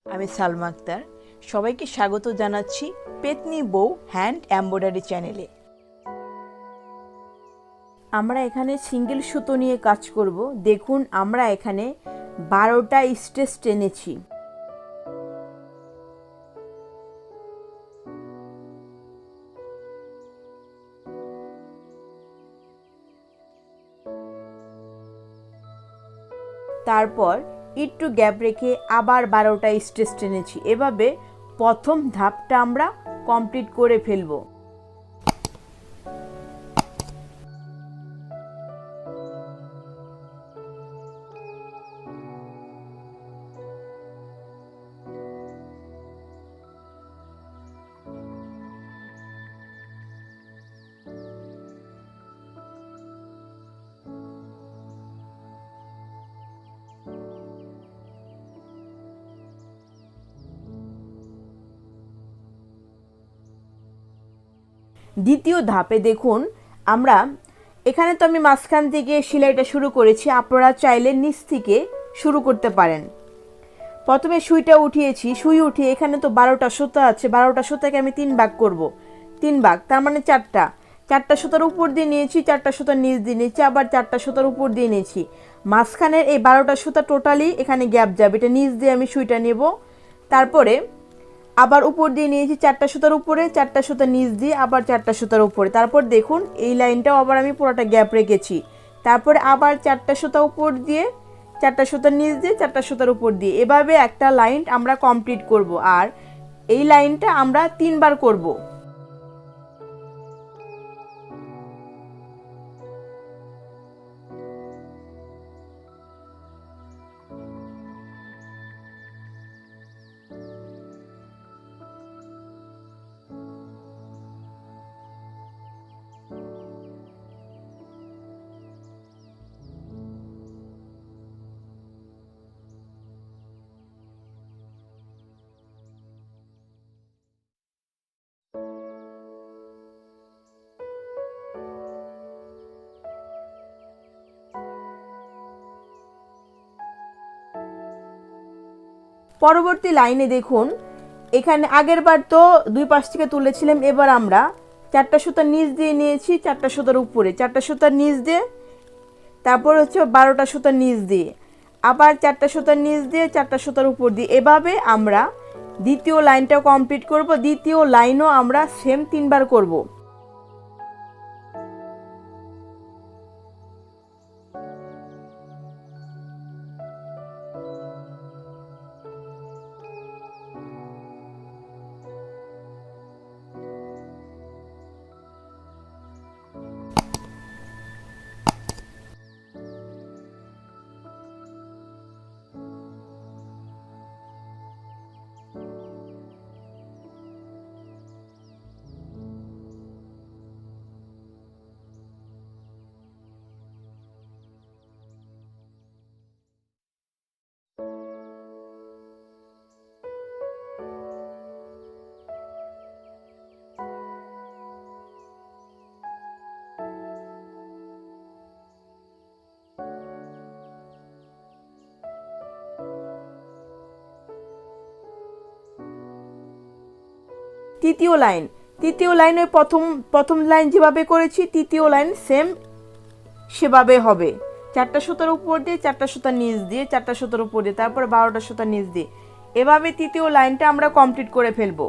আমি সালমা আক্তার, সবাইকে স্বাগত জানাচ্ছি পেতনি বউ হ্যান্ড এমব্রয়ডারি চ্যানেলে। আমরা এখানে সিঙ্গেল সুতো নিয়ে কাজ করব। দেখুন আমরা এখানে 12টা স্টিচ টেনেছি। তারপর একটু গ্যাপ রেখে আবার 12টা স্টিচ টেনেছি। এভাবে প্রথম ধাপটা আমরা কমপ্লিট করে ফেলবো। দ্বিতীয় ধাপে দেখুন আমরা এখানে তো আমি মাঝখান থেকে সেলাইটা শুরু করেছি, আপনারা চাইলে নিচ থেকে শুরু করতে পারেন। প্রথমে সুইটা উঠিয়েছি, সুই উঠিয়ে এখানে তো 12টা সুতা আছে, 12টা সুতাকে আমি 3 ভাগ করব। 3 ভাগ তার মানে 4টা সুতার উপর দিয়ে নিয়েছি, 4টা সুতার নিচ দিয়ে নিয়েছি, আবার 4টা সুতার উপর দিয়ে নিয়েছি। মাঝখানের এই 12টা সুতা টোটালি এখানে গ্যাপ যাবে, এটা নিচ দিয়ে আমি সুইটা নেব। তারপরে আবার উপর দিয়ে নিয়েছি 4টা সুতার উপরে, 4টা সুতার নিচ দিয়ে আবার 4টা সুতার উপরে। তারপর দেখুন এই লাইনটাও আবার আমি পুরোটা গ্যাপ রেখেছি। তারপরে আবার 4টা সুতা উপর দিয়ে, 4টা সুতার নিচ দিয়ে, 4টা সুতার উপর দিয়ে, এভাবে একটা লাইন আমরা কমপ্লিট করব। আর এই লাইনটা আমরা 3 বার করব। পরবর্তী লাইনে দেখুন এখানে আগের বার তো 2 পাশ থেকে তুলেছিলাম, এবার আমরা 4টা সুতার নিচ দিয়ে নিয়েছি, 4টা সুতার উপরে, 4টা সুতার নিচ দিয়ে, তারপর হচ্ছে 12টা সুতার নিচ দিয়ে, আবার 4টা সুতার নিচ দিয়ে, 4টা সুতার উপর দিয়ে, এভাবে আমরা দ্বিতীয় লাইনটা কমপ্লিট করব। দ্বিতীয় লাইনও আমরা সেম 3 বার করব। তৃতীয় লাইন ওই প্রথম লাইন যেভাবে করেছি, তৃতীয় লাইন সেম সেভাবে হবে। 4টা সুতার উপর দিয়ে, 4টা সুতার নিচ দিয়ে, 4টা সুতার উপর দিয়ে, তারপর 12টা সুতার নিচ দিয়ে, এভাবে তৃতীয় লাইনটা আমরা কমপ্লিট করে ফেলবো।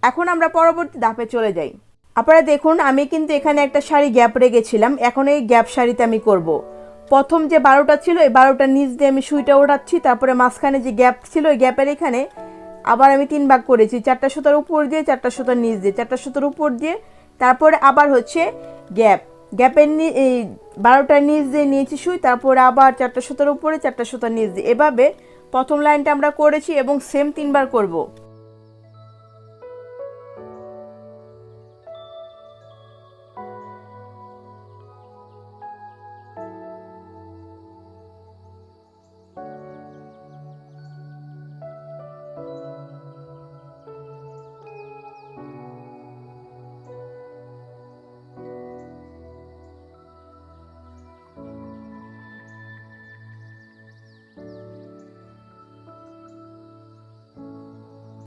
এখন আমরা পরবর্তী ধাপে চলে যাই। আপনারা দেখুন আমি কিন্তু এখানে একটা শাড়ি গ্যাপ রেখেছিলাম, এখন এই গ্যাপ শাড়িতে আমি করব। প্রথম যে 12টা ছিল এই 12টার নিচ দিয়ে আমি সুইটা ওঠাচ্ছি, তারপরে মাঝখানে যে গ্যাপ ছিল ওই গ্যাপের এখানে আবার আমি 3 ভাগ করেছি, 4টা সুতার উপর দিয়ে, 4টা সুতার নিচ দিয়ে, 4টা সুতার উপর দিয়ে, তারপরে আবার হচ্ছে গ্যাপের 12টার নিচ দিয়ে নিয়েছি সুই, তারপরে আবার 4টা সুতার উপরে, 4টা সুতার নিচ দিয়ে, এভাবে প্রথম লাইনটা আমরা করেছি এবং সেম 3 বার করব।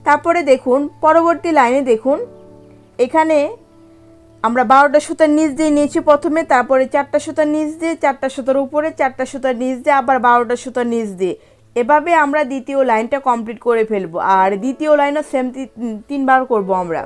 তারপরে দেখুন পরবর্তী লাইনে দেখুন এখানে আমরা 12টা সুতার নিচ দিয়ে নিয়েছি প্রথমে, তারপরে 4টা সুতার নিচ দিয়ে, 4টা সুতার উপরে, 4টা সুতার নিচ দিয়ে, আবার 12টা সুতার নিচ দিয়ে, এভাবে আমরা দ্বিতীয় লাইনটা কমপ্লিট করে ফেলবো। আর দ্বিতীয় লাইনও সেম 3 বার করব আমরা।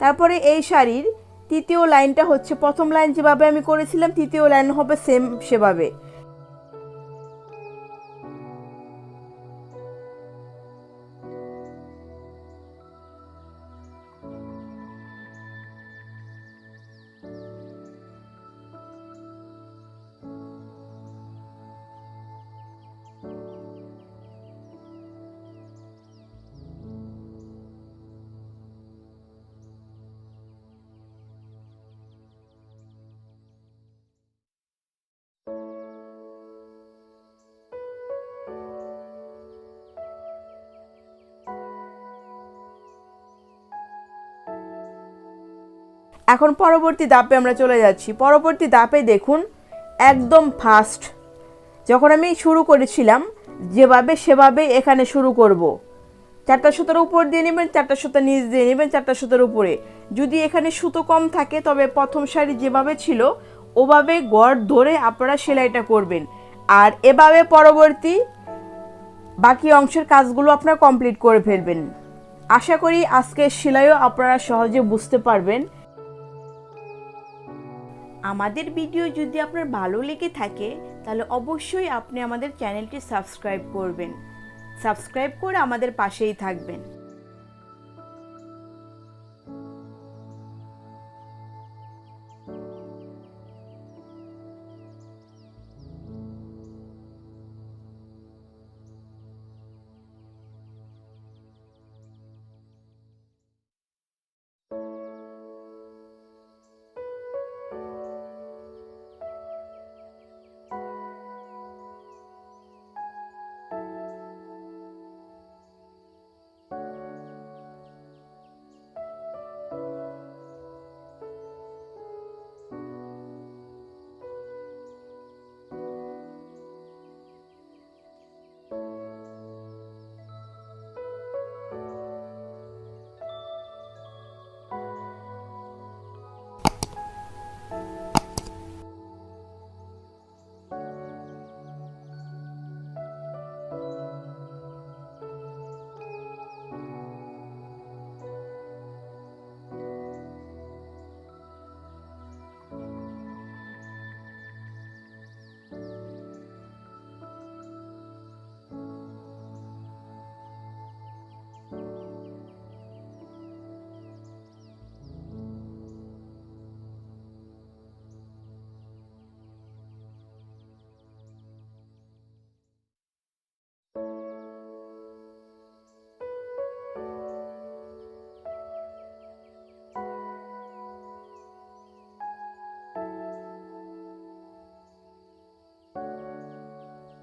তারপরে এই শাড়ির তৃতীয় লাইনটা হচ্ছে প্রথম লাইন যেভাবে আমি করেছিলাম, তৃতীয় লাইন হবে সেম সেভাবে। এখন পরবর্তী ধাপে আমরা চলে যাচ্ছি। পরবর্তী ধাপে দেখুন একদম ফার্স্ট যখন আমি শুরু করেছিলাম যেভাবে সেভাবে এখানে শুরু করব। 4টা সুতার উপর দিয়ে নেবেন, 4টা সুতার নিচ দিয়ে নেবেন, 4টা সুতার উপরে। যদি এখানে সুতো কম থাকে তবে প্রথম শাড়ি যেভাবে ছিল ওভাবে গড় ধরে আপনারা সেলাইটা করবেন। আর এভাবে পরবর্তী বাকি অংশের কাজগুলো আপনারা কমপ্লিট করে ফেলবেন। আশা করি আজকের সেলাইও আপনারা সহজে বুঝতে পারবেন। আমাদের ভিডিও যদি আপনার ভালো লেগে থাকে তাহলে অবশ্যই আপনি আমাদের চ্যানেলটি সাবস্ক্রাইব করবেন। সাবস্ক্রাইব করে আমাদের পাশেই থাকবেন।